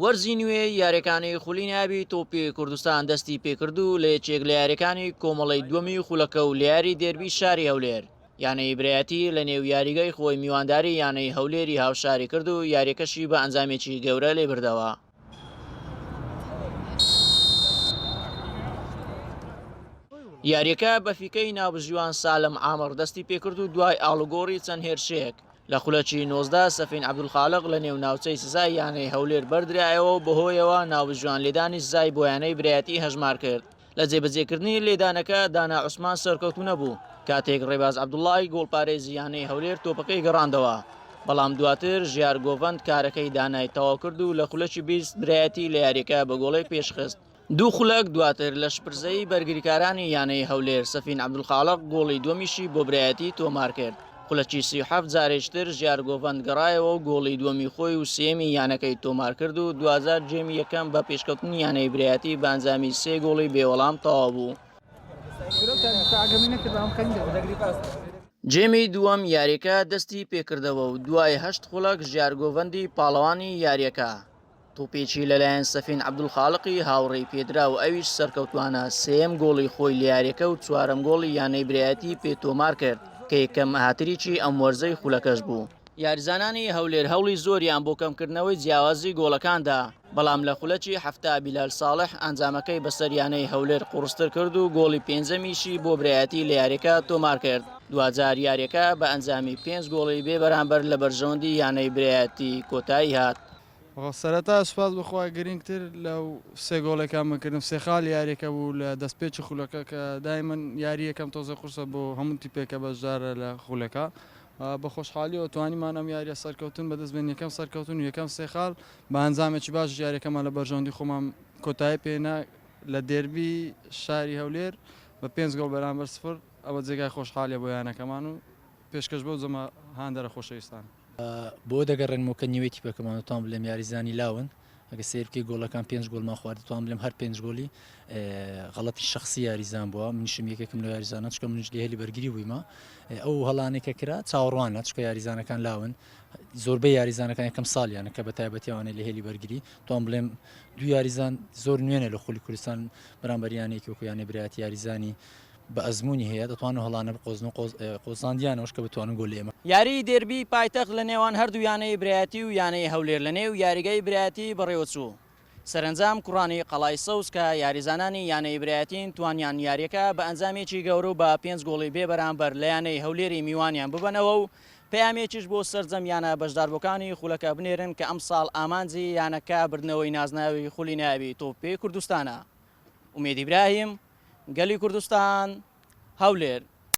وەرزی نوێ یاریەکانی خولی نابی تۆپی کوردستان دەستی پێکردو لە یەکێک لە یاریەکانی کۆمەڵی دووەمی خولەکە و لە یاری دێربی شاری هەولێر یانەی برایەتی لە نێو یاریگای خۆی میوانداری یانەی هەولێری هاوشاری کرد و یاریەکەشی بە ئەنجامێکی گەورە لێ بردەوە. یاریەکە بەفیکەی ناوبژیوان سالم ئامەڕ دەستی پێکرد و دوای ئاڵوگۆڕی چەند هێرشەیەک لە خولەکی 19 سەفین عەبدولخالق لە نێو ناوچەی سزای یانەی هەولێر بەردرایەوە بەهۆیەوە ناوبژیوان لێدانی سزای بۆ یانەی برایەتی هەژمار کرد. لە جێبەجێکردنی لێدانەکە دانا عوسمان سەرکەوتو نەبوو کاتێک ڕێباز عەبدوڵڵای گۆڵپارێزی یانەی هەولێر تۆپەکەی گەڕاندەوە، بەڵام دواتر ژیار گۆڤەند کارەکەی دانای تەواو کرد و لە خولەکی 20 برایەتی لە یاریەکە بە گۆڵی پێشخست. دوو خولەک دواتر لە شپرزەی بەرگریکارانی یانەی هەولێر سەفین عەبدولخالق گۆڵی دووەمیشی بۆ برایەتی تۆمار کرد. خولەکی 37 جارێشتر ژیار گۆڤەند گەڕایەوە و گۆڵی دووەمی خۆی و سێمی یانەکەی تۆمار کرد و 2000 جێمی یەکەم بە پێشکەوتنی یانەی برایەتی بە ئەنجامی 3 گۆڵی بێوەڵام تەواو بوو. جێمی دووەم یاریەکە دەستی پێکردەوە و دوای 8 خولەک ژیار گۆڤەندی پاڵەوانی یاریەکە توپێکی لەلایەن سەفین عەبدولخالقی هاوڕێی پێدرا و ئەویش سەرکەوتوانە سێم گۆڵی خۆی لە یاریەکە و چوارەم گۆڵی یانەی برایەتی پێتۆمار کرد کە یەکەم هاتریکی ئەم وەرزەی خولەکەش بوو. یاریزانانی هەولێر هەوڵی زۆریان بۆ کەمکردنەوەی جیاوازی گۆڵەکاندا، بەڵام لە خولەکی هەفتا بیلال ساڵح ئەنجامەکەی بەسەر یانەی هەولێر قورستر کرد و گۆڵی پێنجەمیشی بۆ برایەتی لە یاریەکە تۆمار کرد. دوجار یاریەکە بە ئەنجامی 5 گۆڵی بێ بەرامبەر لە بەرژەوەندی یانەی برایەتی کۆتایی هات. سەرەتا سوپاس بخوا گرنگتر لەو سێ گۆڵێکان بکردم سێخال یاریەکە بوو لە دەستپێکی خولەکە کە دایمەن یاری یەکەم تۆزە قورسە بۆ هەموو تیپێکە بەشدارە لە خولەکە. بە خۆشحالیەوە توانیمان ئەم یاریە سەرکەوتن بەدەستبێن یەکەم سەرکەوتن و یەکەم سێخال بە ئەنجامێکی باش یاریەکەمان لە بەرژەوەندی خۆمان کۆتایی پێنا لە دێربی شاری هەولێر بە 5 گۆڵ بەرامبەر 0 ئەوە جێگای خۆشحالیە بۆ یانەکەمان و پێشکەش بۆ جەمە هاندەرە خۆشەویستان. بۆ دەگەڕێنمەوە کە نیوەی تیپەکەمان توان بڵێم یاریزانی لاون ئەگە سیرکەی گۆڵەکان 5 گۆڵمان خوارد توان بڵێم هەر 5 گۆڵی غەڵەتی شخصی یاریزان بووە. منیشم یەکێکم لە یاریزانە چکە منش لە هێلی بەرگری بوویمە ئەو هەڵانێکە کرا چاوەڕوانە چکە یاریزانەکان لاون زۆربەی یاریزانەکان یەکەم ساڵیانە کە بە تایبەتیوانەی لە هێلی بەرگری توان بڵێم دوو یاریزان زۆر نوێنە لە خولی کوردستان بەرامبەریانێکی وەکویانەی برایەتی یاریزانی بە ئەزمموی هەیە دەتوانە هەڵانە قۆزن و قۆزاندیانەوەش کە بتوانن گۆل ئێمە. یاری دێربی پایتەخت لە نێوان هەردوو یانەی برایەتی و یانەی هەولێر لە نێو یاریگای برایەتی بەڕێوەچوو. سەرنجام کوڕانی قەڵای سەوز کە یاریزانانی یانەی برایەتین توانیان یاریەکە بە ئەنجامێکی گەورە و بە 5 گۆڵی بێ بەرامبەر لە یانەی هەولێری میوانیان ببنەوە و پەیامێکیش بۆ سەرجەم یانە بەشداربووەکانی خولەکە بنێرن کە ئەم ساڵ ئامانجی یانەکە بردنەوەی نازناوی خولی ناوی تۆپی کوردستانە. ئومێد ئیبراهیم، گەلی کوردستان، هەولێر.